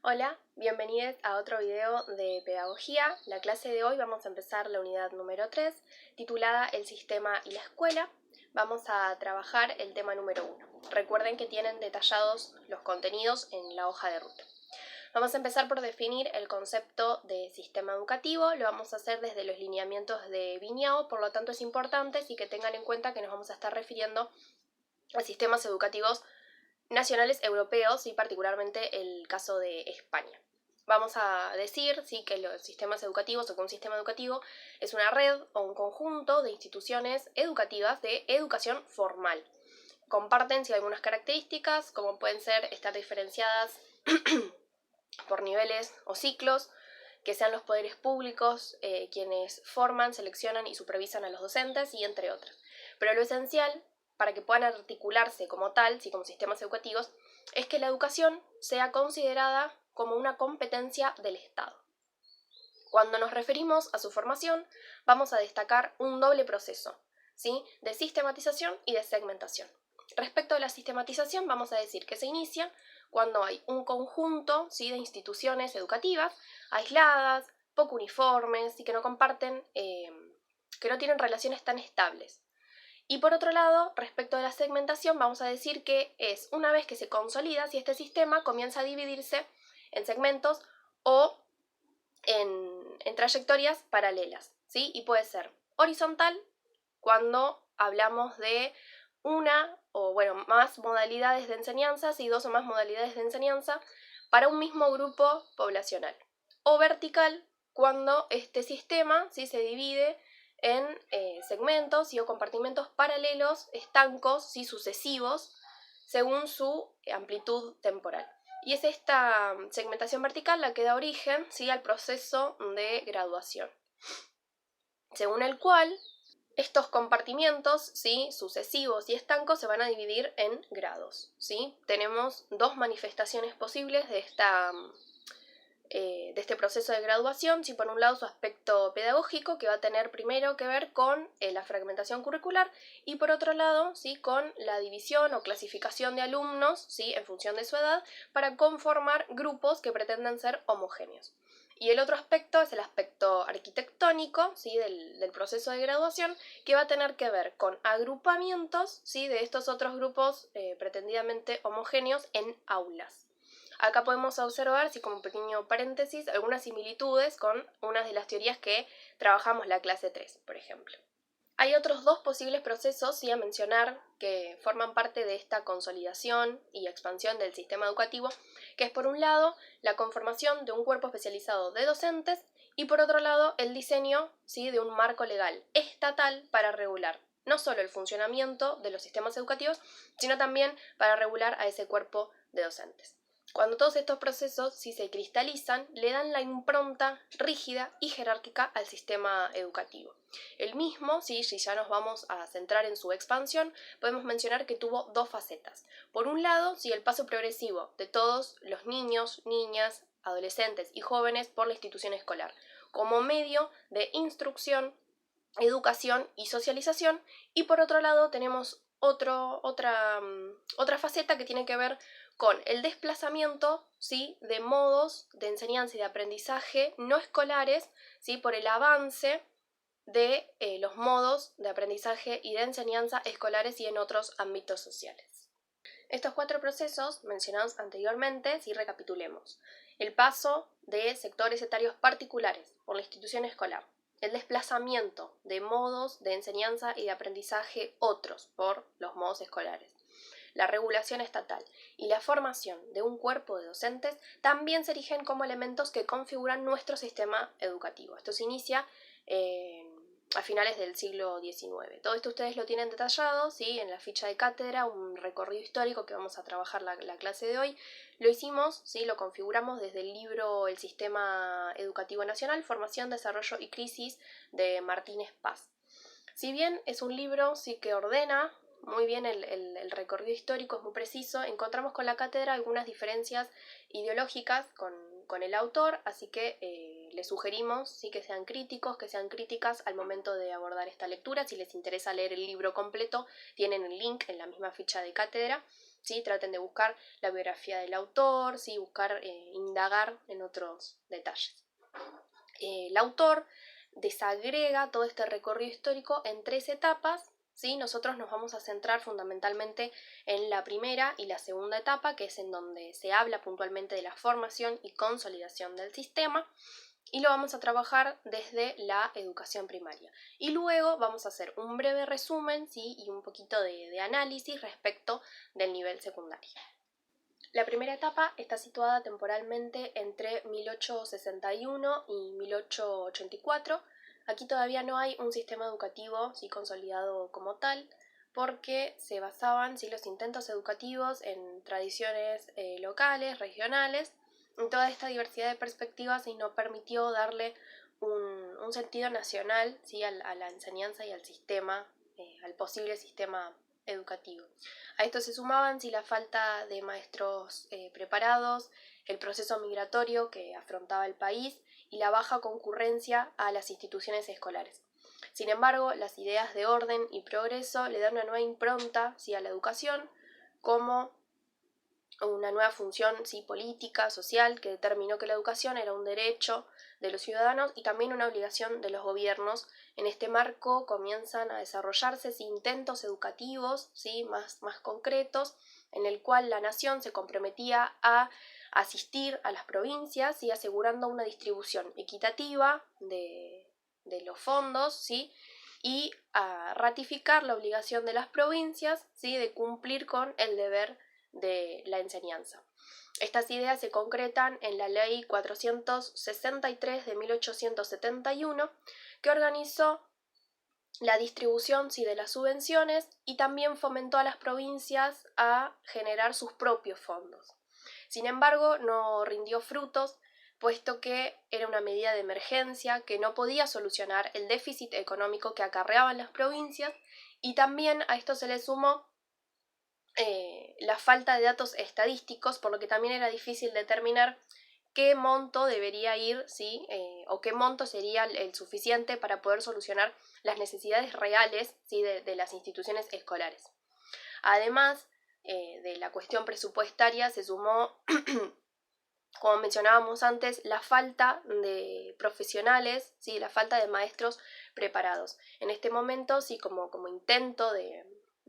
Hola, bienvenidos a otro video de pedagogía. La clase de hoy vamos a empezar la unidad número 3, titulada El sistema y la escuela. Vamos a trabajar el tema número 1. Recuerden que tienen detallados los contenidos en la hoja de ruta. Vamos a empezar por definir el concepto de sistema educativo. Lo vamos a hacer desde los lineamientos de Viñao, por lo tanto es importante que tengan en cuenta que nos vamos a estar refiriendo a sistemas educativos nacionales europeos y particularmente el caso de España. Vamos a decir que los sistemas educativos o que un sistema educativo es una red o un conjunto de instituciones educativas de educación formal. Comparten algunas características, como pueden ser estar diferenciadas por niveles o ciclos, que sean los poderes públicos quienes forman, seleccionan y supervisan a los docentes, y entre otras. Pero lo esencial para que puedan articularse como tal, como sistemas educativos, es que la educación sea considerada como una competencia del Estado. Cuando nos referimos a su formación, vamos a destacar un doble proceso, de sistematización y de segmentación. Respecto a la sistematización, vamos a decir que se inicia cuando hay un conjunto de instituciones educativas aisladas, poco uniformes y que no comparten, que no tienen relaciones tan estables. Y por otro lado, respecto a la segmentación, vamos a decir que es una vez que se consolida si este sistema comienza a dividirse en segmentos o en trayectorias paralelas, y puede ser horizontal cuando hablamos de una o más modalidades de enseñanza, dos o más modalidades de enseñanza para un mismo grupo poblacional, o vertical cuando este sistema se divide en segmentos o compartimentos paralelos, estancos, sucesivos, según su amplitud temporal. Y es esta segmentación vertical la que da origen al proceso de graduación, según el cual estos compartimientos sucesivos y estancos se van a dividir en grados. Tenemos dos manifestaciones posibles de este proceso de graduación. Por un lado, su aspecto pedagógico, que va a tener primero que ver con la fragmentación curricular, y por otro lado con la división o clasificación de alumnos en función de su edad para conformar grupos que pretenden ser homogéneos. Y el otro aspecto es el aspecto arquitectónico del proceso de graduación, que va a tener que ver con agrupamientos de estos otros grupos pretendidamente homogéneos en aulas. Acá podemos observar, como pequeño paréntesis, algunas similitudes con unas de las teorías que trabajamos la clase 3, por ejemplo. Hay otros dos posibles procesos a mencionar que forman parte de esta consolidación y expansión del sistema educativo, que es por un lado la conformación de un cuerpo especializado de docentes y por otro lado el diseño de un marco legal estatal para regular no solo el funcionamiento de los sistemas educativos, sino también para regular a ese cuerpo de docentes. Cuando todos estos procesos se cristalizan, le dan la impronta rígida y jerárquica al sistema educativo. El mismo, si ya nos vamos a centrar en su expansión, podemos mencionar que tuvo dos facetas. Por un lado, el paso progresivo de todos los niños, niñas, adolescentes y jóvenes por la institución escolar, como medio de instrucción, educación y socialización, y por otro lado tenemos otra faceta que tiene que ver con el desplazamiento de modos de enseñanza y de aprendizaje no escolares por el avance de los modos de aprendizaje y de enseñanza escolares y en otros ámbitos sociales. Estos cuatro procesos mencionados anteriormente, recapitulemos. El paso de sectores etarios particulares por la institución escolar, el desplazamiento de modos de enseñanza y de aprendizaje otros por los modos escolares, la regulación estatal y la formación de un cuerpo de docentes también se erigen como elementos que configuran nuestro sistema educativo. Esto se inicia a finales del siglo XIX. Todo esto ustedes lo tienen detallado en la ficha de cátedra, un recorrido histórico que vamos a trabajar la clase de hoy. Lo hicimos, lo configuramos desde el libro El Sistema Educativo Nacional, Formación, Desarrollo y Crisis, de Martínez Paz. Si bien es un libro que ordena muy bien el recorrido histórico, es muy preciso, encontramos con la cátedra algunas diferencias ideológicas con el autor, así que les sugerimos que sean críticos, que sean críticas al momento de abordar esta lectura. Si les interesa leer el libro completo, tienen el link en la misma ficha de cátedra. ¿sí? Traten de buscar la biografía del autor, ¿sí? Buscar indagar en otros detalles. El autor desagrega todo este recorrido histórico en 3 etapas. ¿Sí? Nosotros nos vamos a centrar fundamentalmente en la primera y la segunda etapa, que es en donde se habla puntualmente de la formación y consolidación del sistema, y lo vamos a trabajar desde la educación primaria. Y luego vamos a hacer un breve resumen, ¿sí? Y un poquito de análisis respecto del nivel secundario. La primera etapa está situada temporalmente entre 1861 y 1884. Aquí todavía no hay un sistema educativo ¿sí? consolidado como tal, porque se basaban ¿sí? los intentos educativos en tradiciones locales, regionales, en toda esta diversidad de perspectivas, y no permitió darle un sentido nacional ¿sí? a la enseñanza y al sistema, al posible sistema educativo. A esto se sumaban la falta de maestros preparados, el proceso migratorio que afrontaba el país y la baja concurrencia a las instituciones escolares. Sin embargo, las ideas de orden y progreso le dan una nueva impronta a la educación, como una nueva función política, social, que determinó que la educación era un derecho de los ciudadanos y también una obligación de los gobiernos. En este marco comienzan a desarrollarse intentos educativos más concretos, en el cual la nación se comprometía a asistir a las provincias y asegurando una distribución equitativa de los fondos y a ratificar la obligación de las provincias de cumplir con el deber de la enseñanza. Estas ideas se concretan en la Ley 463 de 1871, que organizó la distribución de las subvenciones y también fomentó a las provincias a generar sus propios fondos. Sin embargo, no rindió frutos, puesto que era una medida de emergencia que no podía solucionar el déficit económico que acarreaban las provincias, y también a esto se le sumó la falta de datos estadísticos, por lo que también era difícil determinar qué monto debería ir, o qué monto sería el suficiente para poder solucionar las necesidades reales de las instituciones escolares. Además de la cuestión presupuestaria, se sumó, como mencionábamos antes, la falta de profesionales, la falta de maestros preparados. En este momento, como intento de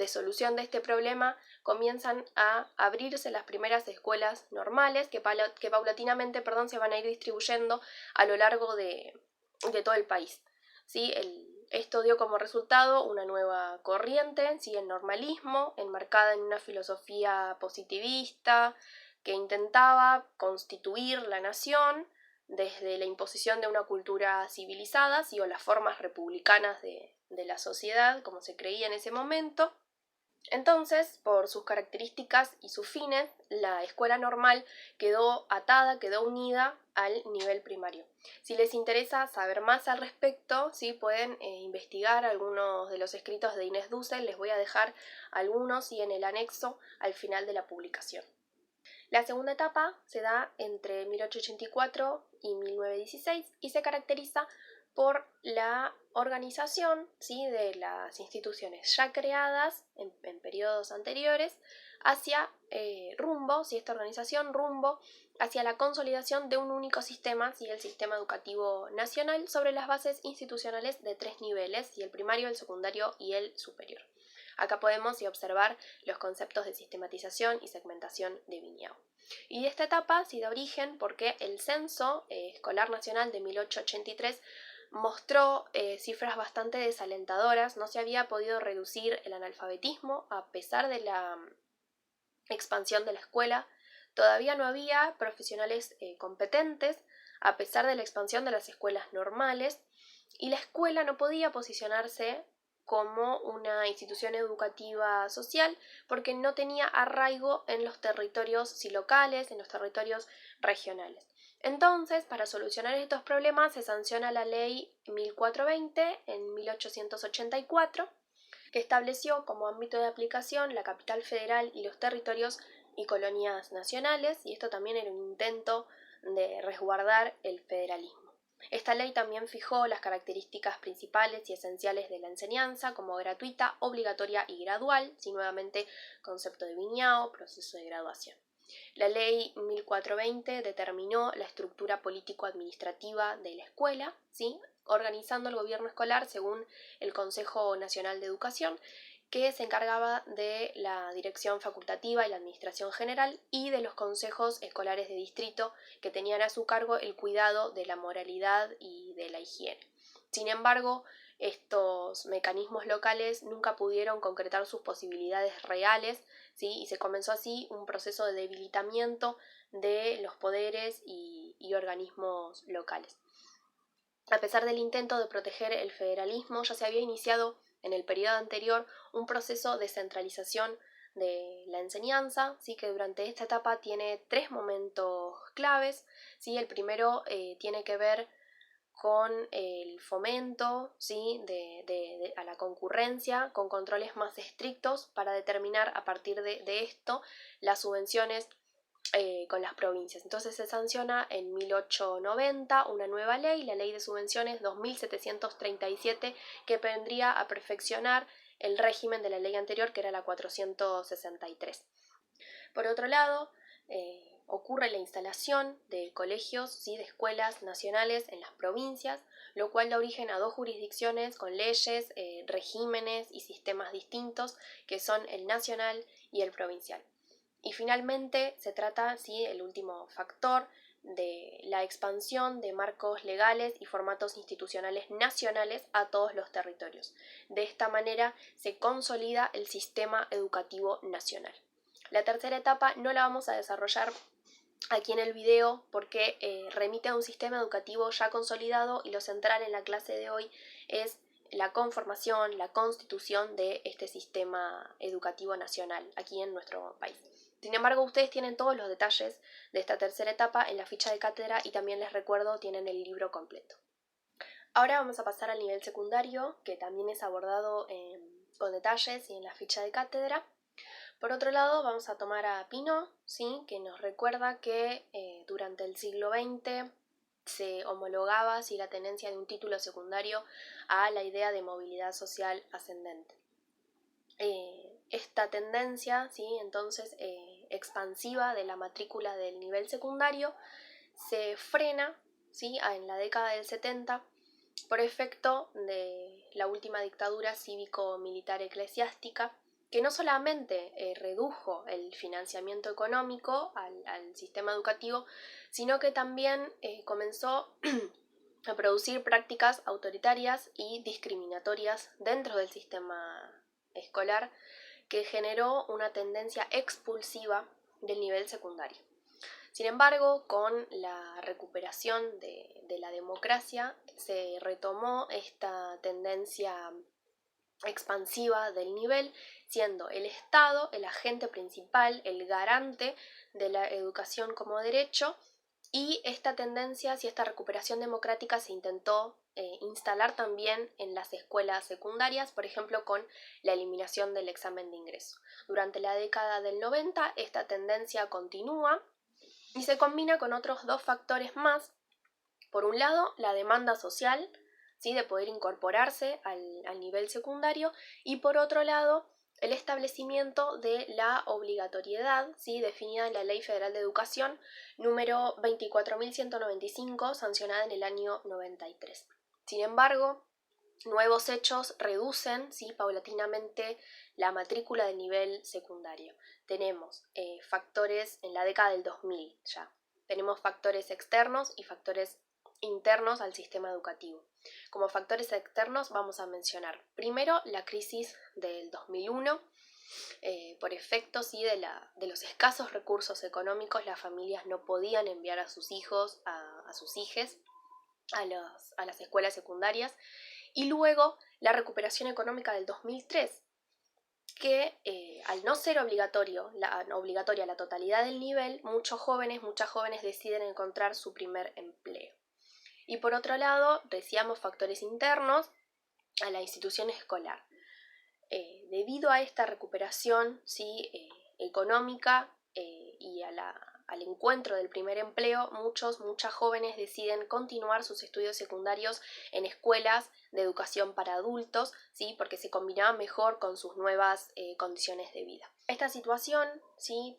solución de este problema, comienzan a abrirse las primeras escuelas normales que paulatinamente se van a ir distribuyendo a lo largo de todo el país. Esto dio como resultado una nueva corriente, el normalismo, enmarcada en una filosofía positivista que intentaba constituir la nación desde la imposición de una cultura civilizada, o las formas republicanas de la sociedad, como se creía en ese momento. Entonces, por sus características y sus fines, la escuela normal quedó atada, quedó unida al nivel primario. Si les interesa saber más al respecto, pueden investigar algunos de los escritos de Inés Dussel. Les voy a dejar algunos en el anexo al final de la publicación. La segunda etapa se da entre 1884 y 1916 y se caracteriza por la organización de las instituciones ya creadas en periodos anteriores hacia esta organización rumbo hacia la consolidación de un único sistema, el sistema educativo nacional, sobre las bases institucionales de 3 niveles, el primario, el secundario y el superior. Acá podemos observar los conceptos de sistematización y segmentación de Viñao. Y esta etapa da origen porque el Censo Escolar Nacional de 1883 mostró cifras bastante desalentadoras. No se había podido reducir el analfabetismo a pesar de la expansión de la escuela. Todavía no había profesionales competentes a pesar de la expansión de las escuelas normales, y la escuela no podía posicionarse como una institución educativa social porque no tenía arraigo en los territorios locales, en los territorios regionales. Entonces, para solucionar estos problemas se sanciona la Ley 1420 en 1884, que estableció como ámbito de aplicación la capital federal y los territorios y colonias nacionales, y esto también era un intento de resguardar el federalismo. Esta ley también fijó las características principales y esenciales de la enseñanza como gratuita, obligatoria y gradual, nuevamente concepto de Viñao, proceso de graduación. La ley 1420 determinó la estructura político-administrativa de la escuela, ¿sí?, organizando el gobierno escolar según el Consejo Nacional de Educación, que se encargaba de la dirección facultativa y la administración general y de los consejos escolares de distrito, que tenían a su cargo el cuidado de la moralidad y de la higiene. Sin embargo, estos mecanismos locales nunca pudieron concretar sus posibilidades reales, ¿sí?, y se comenzó así un proceso de debilitamiento de los poderes y organismos locales. A pesar del intento de proteger el federalismo, ya se había iniciado en el periodo anterior un proceso de centralización de la enseñanza, ¿sí?, que durante esta etapa tiene 3 momentos claves, ¿sí? El primero tiene que ver con el fomento, ¿sí?, a la concurrencia, con controles más estrictos para determinar a partir de esto las subvenciones con las provincias. Entonces se sanciona en 1890 una nueva ley, la Ley de Subvenciones 2737, que vendría a perfeccionar el régimen de la ley anterior, que era la 463. Por otro lado, ocurre la instalación de colegios, ¿sí?, de escuelas nacionales en las provincias, lo cual da origen a 2 jurisdicciones con leyes, regímenes y sistemas distintos, que son el nacional y el provincial. Y finalmente se trata, ¿sí?, el último factor, de la expansión de marcos legales y formatos institucionales nacionales a todos los territorios. De esta manera se consolida el sistema educativo nacional. La tercera etapa no la vamos a desarrollar aquí en el video porque remite a un sistema educativo ya consolidado, y lo central en la clase de hoy es la conformación, la constitución de este sistema educativo nacional aquí en nuestro país. Sin embargo, ustedes tienen todos los detalles de esta tercera etapa en la ficha de cátedra, y también les recuerdo, tienen el libro completo. Ahora vamos a pasar al nivel secundario, que también es abordado con detalles y en la ficha de cátedra. Por otro lado, vamos a tomar a Pineau, ¿sí?, que nos recuerda que durante el siglo XX se homologaba, ¿sí?, la tenencia de un título secundario a la idea de movilidad social ascendente. Esta tendencia, ¿sí?, entonces expansiva de la matrícula del nivel secundario se frena, ¿sí?, en la década del 70 por efecto de la última dictadura cívico-militar eclesiástica, que no solamente redujo el financiamiento económico al sistema educativo, sino que también comenzó a producir prácticas autoritarias y discriminatorias dentro del sistema escolar, que generó una tendencia expulsiva del nivel secundario. Sin embargo, con la recuperación de la democracia se retomó esta tendencia expansiva del nivel, siendo el Estado el agente principal, el garante de la educación como derecho, y esta tendencia, si esta recuperación democrática se intentó instalar también en las escuelas secundarias, por ejemplo con la eliminación del examen de ingreso. Durante la década del 90 esta tendencia continúa y se combina con otros 2 factores más. Por un lado, la demanda social, ¿sí?, de poder incorporarse al nivel secundario, y por otro lado, el establecimiento de la obligatoriedad, ¿sí?, definida en la Ley Federal de Educación número 24.195, sancionada en el año 93. Sin embargo, nuevos hechos reducen, ¿sí?, paulatinamente la matrícula del nivel secundario. Tenemos factores en la década del 2000 ya. Tenemos factores externos y factores internos al sistema educativo. Como factores externos vamos a mencionar primero la crisis del 2001. Por efecto, ¿sí?, de los escasos recursos económicos, las familias no podían enviar a sus hijos, a sus hijes, a las escuelas secundarias. Y luego la recuperación económica del 2003, que al no ser obligatoria la totalidad del nivel, muchas jóvenes deciden encontrar su primer empleo. Y por otro lado, decíamos factores internos a la institución escolar. Debido a esta recuperación, ¿sí?, económica y a la al encuentro del primer empleo, muchas jóvenes deciden continuar sus estudios secundarios en escuelas de educación para adultos, ¿sí? Porque se combinaba mejor con sus nuevas condiciones de vida. Esta situación, ¿sí?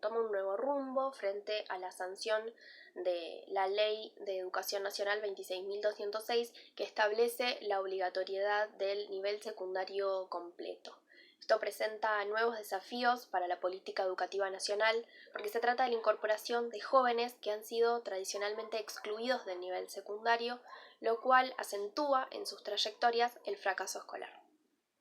Toma un nuevo rumbo frente a la sanción de la Ley de Educación Nacional 26.206, que establece la obligatoriedad del nivel secundario completo. Esto presenta nuevos desafíos para la política educativa nacional porque se trata de la incorporación de jóvenes que han sido tradicionalmente excluidos del nivel secundario, lo cual acentúa en sus trayectorias el fracaso escolar.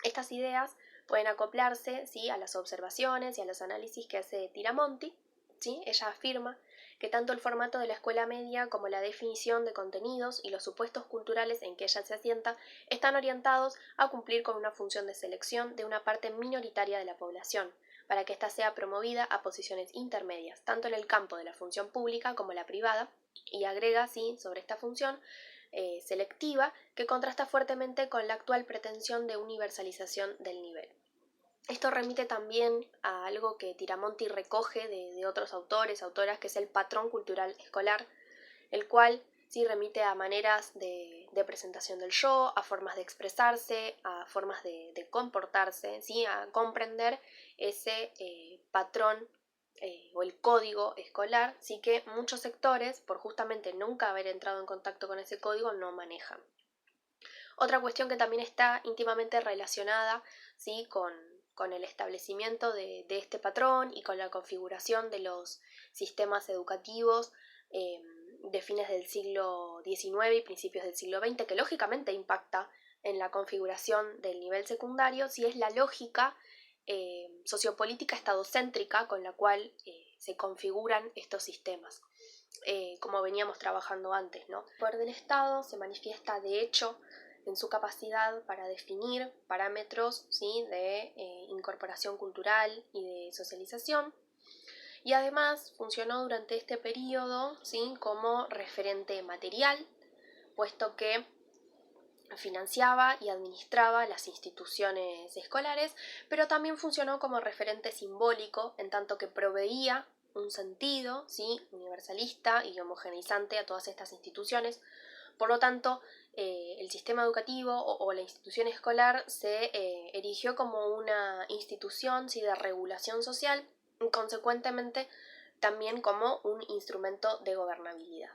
Estas ideas pueden acoplarse, ¿sí?, a las observaciones y a los análisis que hace Tiramonti, ¿sí? Ella afirma que tanto el formato de la escuela media como la definición de contenidos y los supuestos culturales en que ella se asienta están orientados a cumplir con una función de selección de una parte minoritaria de la población, para que ésta sea promovida a posiciones intermedias, tanto en el campo de la función pública como la privada, y agrega, sí, sobre esta función selectiva que contrasta fuertemente con la actual pretensión de universalización del nivel. Esto remite también a algo que Tiramonti recoge de otros autoras, que es el patrón cultural escolar, el cual sí remite a maneras de presentación del yo, a formas de expresarse, a formas de comportarse, ¿sí? A comprender ese patrón o el código escolar, sí, que muchos sectores, por justamente nunca haber entrado en contacto con ese código, no manejan. Otra cuestión que también está íntimamente relacionada, ¿sí?, con el establecimiento de este patrón y con la configuración de los sistemas educativos de fines del siglo XIX y principios del siglo XX, que lógicamente impacta en la configuración del nivel secundario, si es la lógica sociopolítica estadocéntrica con la cual se configuran estos sistemas, como veníamos trabajando antes, ¿no? El poder del Estado se manifiesta de hecho en su capacidad para definir parámetros, ¿sí?, de incorporación cultural y de socialización, y además funcionó durante este periodo, ¿sí?, como referente material, puesto que financiaba y administraba las instituciones escolares, pero también funcionó como referente simbólico, en tanto que proveía un sentido, ¿sí?, universalista y homogeneizante a todas estas instituciones. Por lo tanto, el sistema educativo o la institución escolar se erigió como una institución, ¿sí?, de regulación social y consecuentemente también como un instrumento de gobernabilidad.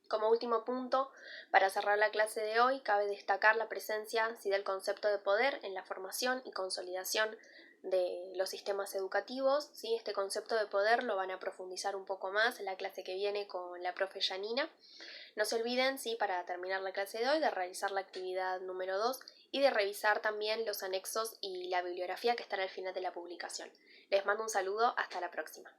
Como último punto, para cerrar la clase de hoy, cabe destacar la presencia, ¿sí?, del concepto de poder en la formación y consolidación de los sistemas educativos, ¿sí? Este concepto de poder lo van a profundizar un poco más en la clase que viene con la profe Janina. No se olviden, ¿sí?, para terminar la clase de hoy, de realizar la actividad número 2 y de revisar también los anexos y la bibliografía que están al final de la publicación. Les mando un saludo, hasta la próxima.